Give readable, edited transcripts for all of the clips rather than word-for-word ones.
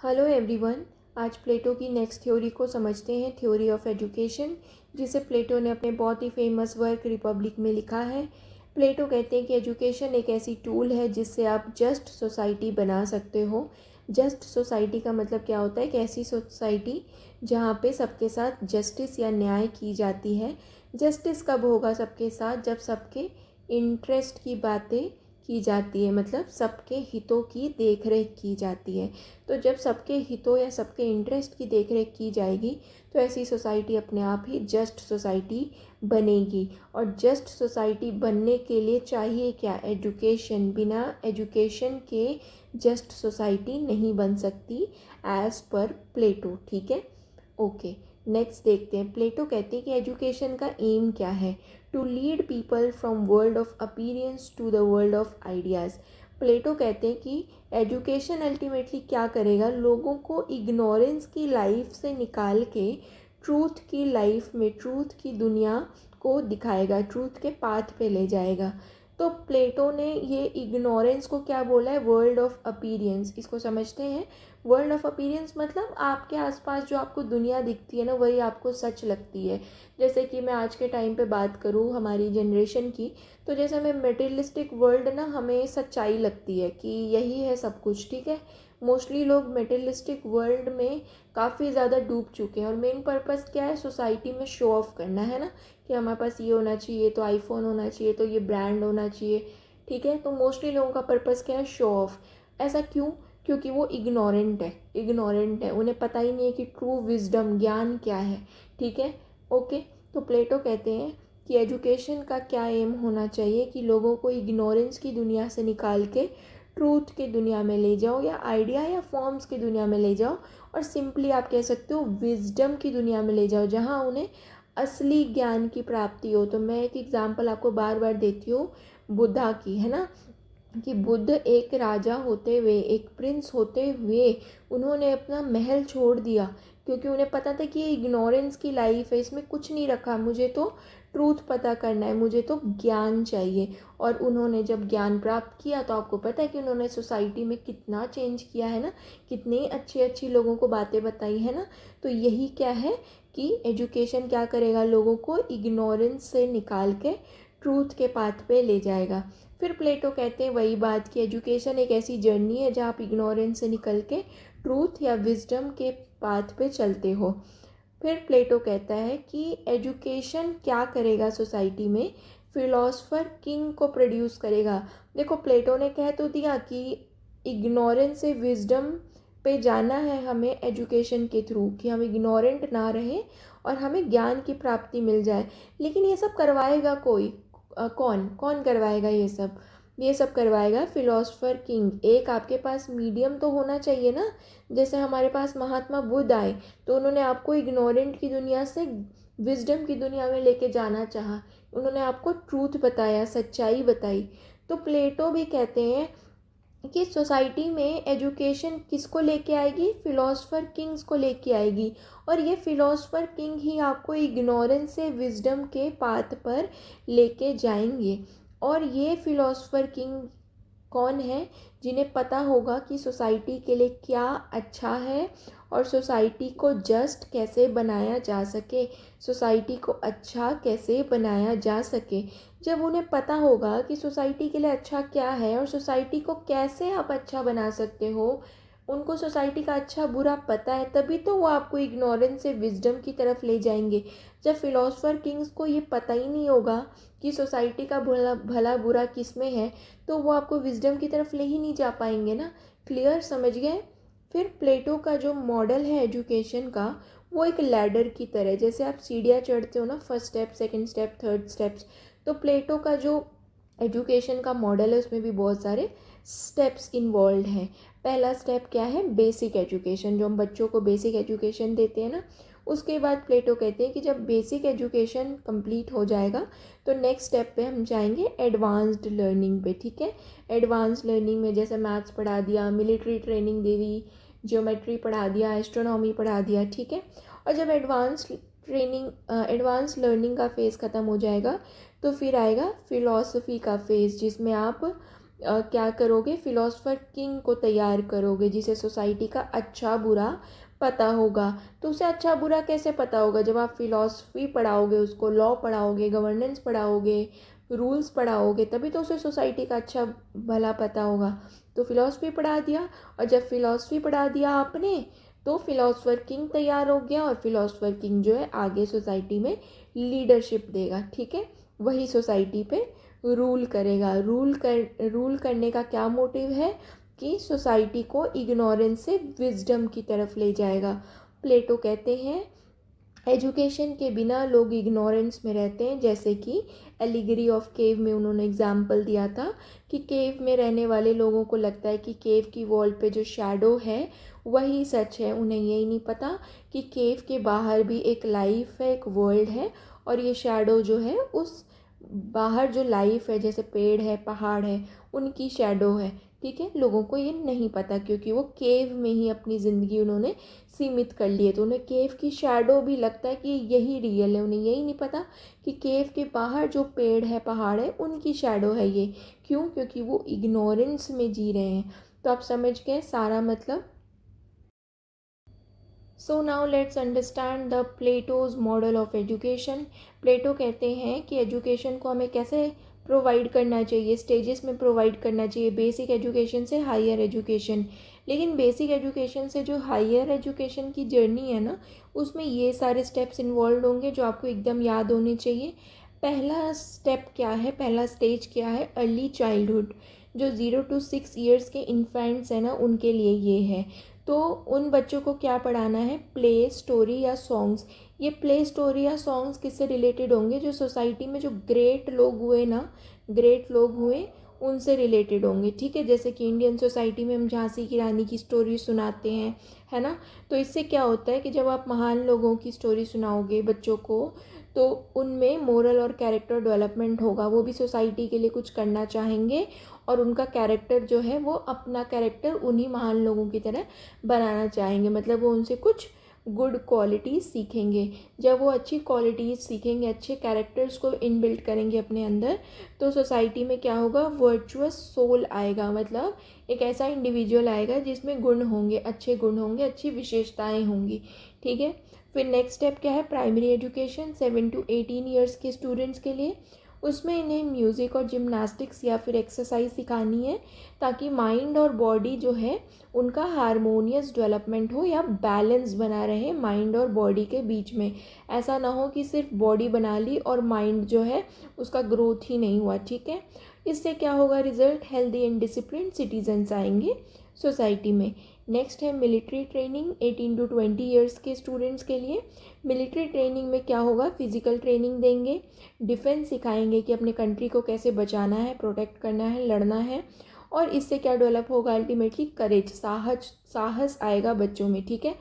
Hello everyone. आज प्लेटो की next theory को समझते हैं, थ्योरी ऑफ एजुकेशन, जिसे प्लेटो ने अपने बहुत ही फेमस वर्क रिपब्लिक में लिखा है। प्लेटो कहते हैं कि एजुकेशन एक ऐसी टूल है जिससे आप जस्ट सोसाइटी बना सकते हो। जस्ट सोसाइटी का मतलब क्या होता है? कि ऐसी सोसाइटी जहाँ पे सबके साथ जस्टिस या न्याय की जाती है। जस्टिस कब होगा सबके साथ? जब सबके इंटरेस्ट की बातें की जाती है, मतलब सबके हितों की देखरेख की जाती है। तो जब सबके हितों या सबके इंटरेस्ट की देखरेख की जाएगी तो ऐसी सोसाइटी अपने आप ही जस्ट सोसाइटी बनेगी। और जस्ट सोसाइटी बनने के लिए चाहिए क्या? एजुकेशन। बिना एजुकेशन के जस्ट सोसाइटी नहीं बन सकती एज पर प्लेटो। ठीक है, ओके। नेक्स्ट देखते हैं। प्लेटो कहते हैं कि एजुकेशन का एम क्या है? To lead people from world of appearance to the world of ideas. Plato कहते हैं कि एजुकेशन अल्टीमेटली क्या करेगा? लोगों को इग्नोरेंस की लाइफ से निकाल के ट्रूथ की लाइफ में, ट्रूथ की दुनिया को दिखाएगा, ट्रूथ के पाथ पे ले जाएगा। तो प्लेटो ने ये इग्नोरेंस को क्या बोला है? World of appearance. इसको समझते हैं। वर्ल्ड ऑफ अपीरियंस मतलब आपके आसपास जो आपको दुनिया दिखती है ना, वही आपको सच लगती है। जैसे कि मैं आज के टाइम पे बात करूँ हमारी जनरेशन की, तो जैसे हमें मटेरियलिस्टिक वर्ल्ड ना हमें सच्चाई लगती है कि यही है सब कुछ। ठीक है, मोस्टली लोग मटेरियलिस्टिक वर्ल्ड में काफ़ी ज़्यादा डूब चुके हैं। और मेन पर्पस क्या है? सोसाइटी में शो ऑफ करना है ना, कि हमारे पास ये होना चाहिए, तो आईफोन होना चाहिए, तो ये ब्रांड होना चाहिए। ठीक है, तो मोस्टली लोगों का पर्पस क्या है? Show off. ऐसा क्यों? क्योंकि वो इग्नोरेंट है, उन्हें पता ही नहीं है कि ट्रू विजडम, ज्ञान क्या है। ठीक है, ओके। तो प्लेटो कहते हैं कि एजुकेशन का क्या एम होना चाहिए? कि लोगों को इग्नोरेंस की दुनिया से निकाल के ट्रूथ की दुनिया में ले जाओ, या आइडिया या फॉर्म्स की दुनिया में ले जाओ, और सिंपली आप कह सकते हो विजडम की दुनिया में ले जाओ, जहाँ उन्हें असली ज्ञान की प्राप्ति हो। तो मैं एक एग्जांपल आपको बार बार देती हूँ, बुद्धा की, है ना। कि बुद्ध एक राजा होते हुए, एक प्रिंस होते हुए, उन्होंने अपना महल छोड़ दिया, क्योंकि उन्हें पता था कि ये इग्नोरेंस की लाइफ है, इसमें कुछ नहीं रखा, मुझे तो ट्रूथ पता करना है, मुझे तो ज्ञान चाहिए। और उन्होंने जब ज्ञान प्राप्त किया तो आपको पता है कि उन्होंने सोसाइटी में कितना चेंज किया है ना, कितने अच्छे अच्छी लोगों को बातें बताई है ना। तो यही क्या है कि एजुकेशन क्या करेगा? लोगों को इग्नोरेंस से निकाल के ट्रूथ के पाथ पे ले जाएगा। फिर प्लेटो कहते हैं वही बात कि एजुकेशन एक ऐसी जर्नी है जहाँ आप इग्नोरेंस से निकल के ट्रूथ या विजडम के पाथ पे चलते हो। फिर प्लेटो कहता है कि एजुकेशन क्या करेगा सोसाइटी में? फिलोसफर किंग को प्रोड्यूस करेगा। देखो, प्लेटो ने कह तो दिया कि इग्नोरेंस से विजडम पे जाना है हमें एजुकेशन के थ्रू, कि हम इग्नोरेंट ना रहें और हमें ज्ञान की प्राप्ति मिल जाए। लेकिन ये सब करवाएगा कोई? कौन कौन करवाएगा ये सब? ये सब करवाएगा फिलोसफर किंग। एक आपके पास मीडियम तो होना चाहिए ना। जैसे हमारे पास महात्मा बुद्ध आए, तो उन्होंने आपको इग्नोरेंट की दुनिया से विजडम की दुनिया में लेके जाना चाहा, उन्होंने आपको ट्रूथ बताया, सच्चाई बताई। तो प्लेटो भी कहते हैं कि सोसाइटी में एजुकेशन किसको लेके आएगी? फिलोसफर किंग्स को लेके आएगी। और ये फिलोसफर किंग ही आपको इग्नोरेंस से विजडम के पाथ पर लेके जाएंगे। और ये फिलोसफर किंग कौन है? जिन्हें पता होगा कि सोसाइटी के लिए क्या अच्छा है और सोसाइटी को जस्ट कैसे बनाया जा सके, सोसाइटी को अच्छा कैसे बनाया जा सके। जब उन्हें पता होगा कि सोसाइटी के लिए अच्छा क्या है और सोसाइटी को कैसे आप अच्छा बना सकते हो, उनको सोसाइटी का अच्छा बुरा पता है, तभी तो वो आपको इग्नोरेंस से विजडम की तरफ ले जाएंगे। जब फिलोसफर किंग्स को ये पता ही नहीं होगा कि सोसाइटी का भला भला बुरा किस में है, तो वो आपको विजडम की तरफ ले ही नहीं जा पाएंगे ना। क्लियर? समझ गए? फिर प्लेटो का जो मॉडल है एजुकेशन का, वो एक लैडर की तरह, जैसे आप सीढ़ियाँ चढ़ते हो ना, first step, second step, third steps. तो प्लेटो का जो एजुकेशन का मॉडल है उसमें भी बहुत सारे स्टेप्स इन्वॉल्व हैं। पहला स्टेप क्या है? बेसिक एजुकेशन, जो हम बच्चों को बेसिक एजुकेशन देते हैं ना। उसके बाद प्लेटो कहते हैं कि जब बेसिक एजुकेशन कंप्लीट हो जाएगा तो नेक्स्ट स्टेप पे हम जाएंगे एडवांस्ड लर्निंग पे। ठीक है, एडवांस लर्निंग में जैसे मैथ्स पढ़ा दिया, मिलिट्री ट्रेनिंग दे दी, जियोमेट्री पढ़ा दिया, एस्ट्रोनॉमी पढ़ा दिया। ठीक है, और जब एडवांस लर्निंग का फेज़ ख़त्म हो जाएगा तो फिर आएगा फ़िलॉसफी का फेज़, जिसमें आप क्या करोगे, फिलोसफर किंग को तैयार करोगे जिसे सोसाइटी का अच्छा बुरा पता होगा। तो उसे अच्छा बुरा कैसे पता होगा, जब आप फिलॉसफी पढ़ाओगे उसको, लॉ पढ़ाओगे, गवर्नेंस पढ़ाओगे, रूल्स पढ़ाओगे, तभी तो उसे सोसाइटी का अच्छा भला पता होगा। तो फिलॉसफी पढ़ा दिया, और जब फिलॉसफी पढ़ा दिया आपने तो फिलॉसफर किंग तैयार हो गया, और फिलॉसफर किंग जो है आगे सोसाइटी में लीडरशिप देगा, ठीक है। वही सोसाइटी पे रूल करेगा। रूल करने का क्या मोटिव है कि सोसाइटी को इग्नोरेंस से विजडम की तरफ ले जाएगा। प्लेटो कहते हैं एजुकेशन के बिना लोग इग्नोरेंस में रहते हैं, जैसे कि एलिगरी ऑफ केव में उन्होंने एग्जाम्पल दिया था कि केव में रहने वाले लोगों को लगता है कि केव की वॉल पे जो शैडो है वही सच है। उन्हें यही नहीं पता कि केव के बाहर भी एक लाइफ है, एक वर्ल्ड है, और ये शैडो जो है उस बाहर जो लाइफ है, जैसे पेड़ है, पहाड़ है, उनकी शैडो है, ठीक है। लोगों को ये नहीं पता क्योंकि वो केव में ही अपनी ज़िंदगी उन्होंने सीमित कर लिए, तो उन्हें केव की शैडो भी लगता है कि यही रियल है। उन्हें यही नहीं पता कि केव के बाहर जो पेड़ है, पहाड़ है, उनकी शैडो है ये। क्यों? क्योंकि वो इग्नोरेंस में जी रहे हैं। तो आप समझ गए सारा मतलब। So now let's understand the Plato's model of education. Plato कहते हैं कि एजुकेशन को हमें कैसे प्रोवाइड करना चाहिए, स्टेजेस में प्रोवाइड करना चाहिए, बेसिक एजुकेशन से हायर एजुकेशन। लेकिन बेसिक एजुकेशन से जो हायर एजुकेशन की जर्नी है ना, उसमें ये सारे स्टेप्स इन्वॉल्व होंगे जो आपको एकदम याद होने चाहिए। पहला स्टेप क्या है, पहला स्टेज क्या है, अर्ली चाइल्डहुड। जो 0 to 6 ईयर्स के इन्फेंट्स हैं ना, उनके लिए ये है। तो उन बच्चों को क्या पढ़ाना है, प्ले, स्टोरी या सॉन्ग्स। ये प्ले, स्टोरी या सॉन्ग्स किससे रिलेटेड होंगे, जो सोसाइटी में जो ग्रेट लोग हुए ना, ग्रेट लोग हुए उनसे रिलेटेड होंगे, ठीक है। जैसे कि इंडियन सोसाइटी में हम झांसी की रानी की स्टोरी सुनाते हैं, है ना। तो इससे क्या होता है कि जब आप महान लोगों की स्टोरी सुनाओगे बच्चों को, तो उनमें मोरल और कैरेक्टर डेवलपमेंट होगा। वो भी सोसाइटी के लिए कुछ करना चाहेंगे, और उनका कैरेक्टर जो है वो अपना कैरेक्टर उन्हीं महान लोगों की तरह बनाना चाहेंगे। मतलब वो उनसे कुछ गुड क्वालिटीज़ सीखेंगे। जब वो अच्छी क्वालिटीज़ सीखेंगे, अच्छे कैरेक्टर्स को इनबिल्ट करेंगे अपने अंदर, तो सोसाइटी में क्या होगा, वर्चुअस सोल आएगा। मतलब एक ऐसा इंडिविजुअल आएगा जिसमें गुण होंगे, अच्छे गुण होंगे, अच्छी विशेषताएं होंगी, ठीक है। फिर नेक्स्ट स्टेप क्या है, प्राइमरी एजुकेशन 7 to 18 ईयर्स के स्टूडेंट्स के लिए। उसमें इन्हें म्यूज़िक और जिम्नास्टिक्स या फिर एक्सरसाइज सिखानी है, ताकि माइंड और बॉडी जो है उनका हारमोनियस डेवलपमेंट हो, या बैलेंस बना रहे माइंड और बॉडी के बीच में। ऐसा ना हो कि सिर्फ बॉडी बना ली और माइंड जो है उसका ग्रोथ ही नहीं हुआ, ठीक है। इससे क्या होगा result, healthy and discipline citizens आएंगे सोसाइटी में। नेक्स्ट है मिलिट्री ट्रेनिंग 18 to 20 ईयर्स के स्टूडेंट्स के लिए। मिलिट्री ट्रेनिंग में क्या होगा, फिजिकल ट्रेनिंग देंगे, डिफेंस सिखाएंगे कि अपने कंट्री को कैसे बचाना है, प्रोटेक्ट करना है, लड़ना है। और इससे क्या डेवलप होगा, अल्टीमेटली करेज, साहस आएगा बच्चों में, ठीक है।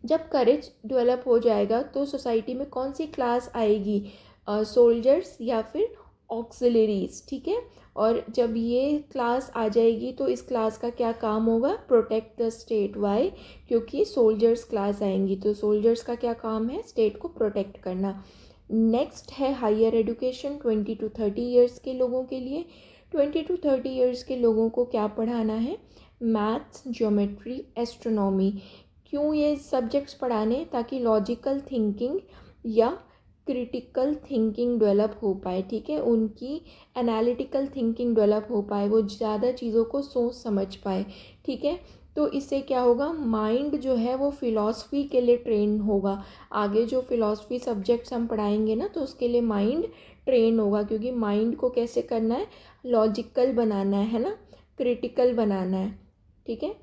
जब करेज डेवलप हो जाएगा तो सोसाइटी में कौन सी क्लास आएगी, सोल्जर्स या फिर ऑक्सिलरीज, ठीक है। और जब ये क्लास आ जाएगी तो इस क्लास का क्या काम होगा, प्रोटेक्ट द स्टेट। वाई? क्योंकि सोल्जर्स क्लास आएंगी, तो सोल्जर्स का क्या काम है, स्टेट को प्रोटेक्ट करना। नेक्स्ट है हायर एजुकेशन 20 to 30 ईयर्स के लोगों के लिए। 20 to 30 ईयर्स के लोगों को क्या पढ़ाना है, मैथ्स, ज्योमेट्री, एस्ट्रोनॉमी। क्यों ये सब्जेक्ट्स पढ़ाने, ताकि लॉजिकल थिंकिंग या क्रिटिकल थिंकिंग डेवलप हो पाए, ठीक है। उनकी एनालिटिकल थिंकिंग डेवलप हो पाए, वो ज़्यादा चीज़ों को सोच समझ पाए, ठीक है। तो इससे क्या होगा, माइंड जो है वो फ़िलॉसफी के लिए ट्रेन होगा। आगे जो फ़िलॉसफी सब्जेक्ट्स हम पढ़ाएंगे ना, तो उसके लिए माइंड ट्रेन होगा, क्योंकि माइंड को कैसे करना है, लॉजिकल बनाना है ना, क्रिटिकल बनाना है, ठीक है।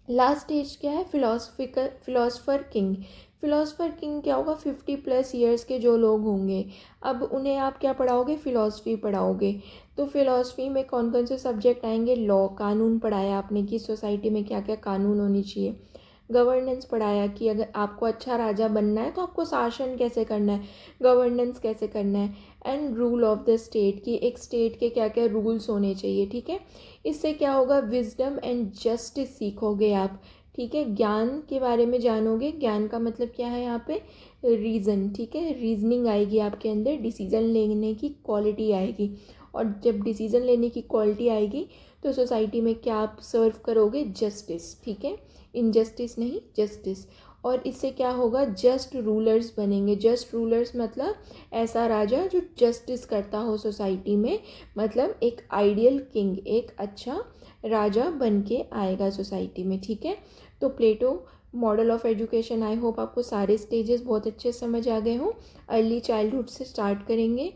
लास्ट स्टेज क्या है, फिलोसफर किंग। फिलोसफर किंग क्या होगा, 50 प्लस ईयर्स के जो लोग होंगे, अब उन्हें आप क्या पढ़ाओगे, फ़िलासफ़ी पढ़ाओगे। तो फ़िलासफ़ी में कौन कौन से सब्जेक्ट आएंगे, लॉ, कानून पढ़ाया आपने कि सोसाइटी में क्या क्या कानून होने चाहिए। गवर्नेंस पढ़ाया कि अगर आपको अच्छा राजा बनना है तो आपको शासन कैसे करना है, गवर्नेंस कैसे करना है। And rule of the state, कि एक स्टेट के क्या क्या रूल्स होने चाहिए, ठीक है। इससे क्या होगा, विजडम एंड जस्टिस सीखोगे आप, ठीक है। ज्ञान के बारे में जानोगे, ज्ञान का मतलब क्या है यहाँ पे, रीज़न, ठीक है। रीजनिंग आएगी आपके अंदर, डिसीजन लेने की क्वालिटी आएगी। और जब डिसीज़न लेने की क्वालिटी आएगी तो सोसाइटी में क्या आप सर्व करोगे? जस्टिस, ठीक है, इनजस्टिस नहीं, जस्टिस। और इससे क्या होगा? जस्ट रूलर्स बनेंगे। जस्ट रूलर्स मतलब ऐसा राजा जो जस्टिस करता हो सोसाइटी में, मतलब एक आइडियल किंग, एक अच्छा राजा बन के आएगा सोसाइटी में, ठीक है। तो Plato model of education, I hope आपको सारे स्टेजेस बहुत अच्छे समझ आ गए हों। अर्ली चाइल्डहुड से स्टार्ट करेंगे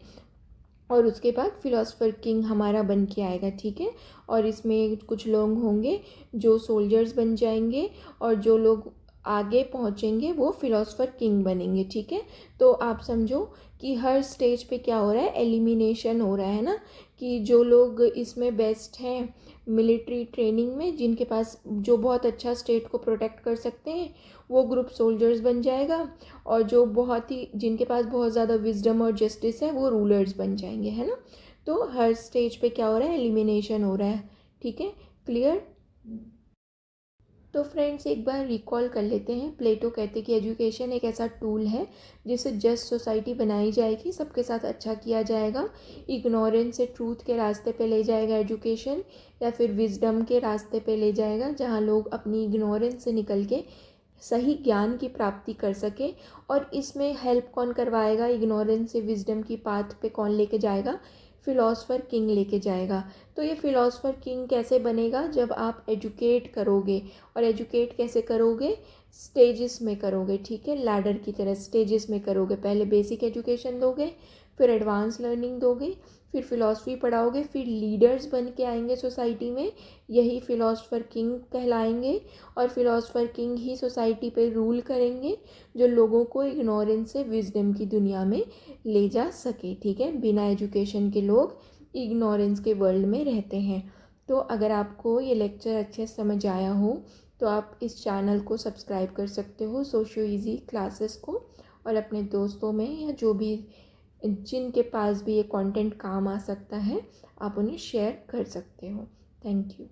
और उसके बाद फिलोसफर किंग हमारा बन के आएगा, ठीक है। और इसमें कुछ लोग होंगे जो सोल्जर्स बन जाएंगे और जो लोग आगे पहुंचेंगे वो फिलोसफर किंग बनेंगे, ठीक है। तो आप समझो कि हर स्टेज पे क्या हो रहा है? एलिमिनेशन हो रहा है ना, कि जो लोग इसमें बेस्ट हैं मिलिट्री ट्रेनिंग में, जिनके पास जो बहुत अच्छा स्टेट को प्रोटेक्ट कर सकते हैं, वो ग्रुप सोल्जर्स बन जाएगा। और जो बहुत ही जिनके पास बहुत ज़्यादा विजडम और जस्टिस है वो रूलर्स बन जाएंगे, है ना। तो हर स्टेज पे क्या हो रहा है? एलिमिनेशन हो रहा है, ठीक है, क्लियर। तो फ्रेंड्स एक बार रिकॉल कर लेते हैं। प्लेटो कहते हैं कि एजुकेशन एक ऐसा टूल है जिससे जस्ट सोसाइटी बनाई जाएगी, सबके साथ अच्छा किया जाएगा। इग्नोरेंस से ट्रूथ के रास्ते पे ले जाएगा एजुकेशन, या फिर विजडम के रास्ते पे ले जाएगा जहाँ लोग अपनी इग्नोरेंस से निकल के सही ज्ञान की प्राप्ति कर सके। और इसमें हेल्प कौन करवाएगा? इग्नोरेंस से विजडम की पाथ पे कौन लेके जाएगा? फिलोसफर किंग लेके जाएगा। तो ये फिलोसफर किंग कैसे बनेगा? जब आप एजुकेट करोगे। और एजुकेट कैसे करोगे? स्टेजेस में करोगे, ठीक है, लैडर की तरह स्टेजेस में करोगे। पहले बेसिक एजुकेशन दोगे, फिर एडवांस लर्निंग दोगे, फिर फिलॉसफी पढ़ाओगे, फिर लीडर्स बन के आएंगे सोसाइटी में, यही फिलोसफर किंग कहलाएंगे। और फिलोसफर किंग ही सोसाइटी पे रूल करेंगे, जो लोगों को इग्नोरेंस से विजडम की दुनिया में ले जा सके, ठीक है। बिना एजुकेशन के लोग इग्नोरेंस के वर्ल्ड में रहते हैं। तो अगर आपको ये लेक्चर अच्छे समझ आया हो तो आप इस चैनल को सब्सक्राइब कर सकते हो, सोशियो इजी क्लासेस को, और अपने दोस्तों में या जो भी जिनके पास भी ये कंटेंट काम आ सकता है आप उन्हें शेयर कर सकते हो। Thank you.